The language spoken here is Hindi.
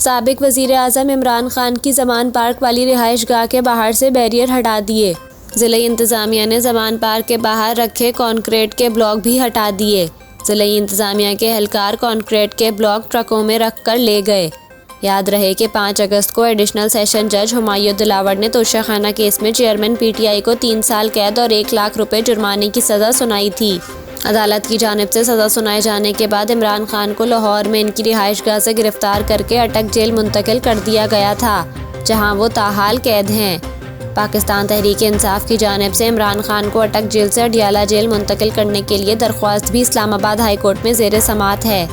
साबिक वज़ीर आज़म इमरान खान की ज़मान पार्क वाली रिहाइश गाह के बाहर से बैरियर हटा दिए। ज़िला इंतज़ामिया ने ज़मान पार्क के बाहर रखे कॉन्क्रीट के ब्लॉक भी हटा दिए। ज़िला इंतज़ामिया के एहलकार कॉन्क्रीट के ब्लॉक ट्रकों में रख कर ले गए। याद रहे कि 5 अगस्त को एडिशनल सेशन जज हुमायूं दिलावर ने तोशाखाना केस में चेयरमैन PTI को 3 साल कैद और 1 लाख रुपए जुर्माने की सज़ा सुनाई थी। अदालत की जानिब से सज़ा सुनाए जाने के बाद इमरान खान को लाहौर में इनकी रिहाइश गाह से गिरफ्तार करके अटक जेल मुंतकिल कर दिया गया था, जहां वो ताहाल कैद हैं। पाकिस्तान तहरीक इंसाफ की जानिब से इमरान खान को अटक जेल से अडियाला जेल मुंतकिल करने के लिए दरख्वास्त भी इस्लामाबाद हाई कोर्ट में ज़ेर समाअत है।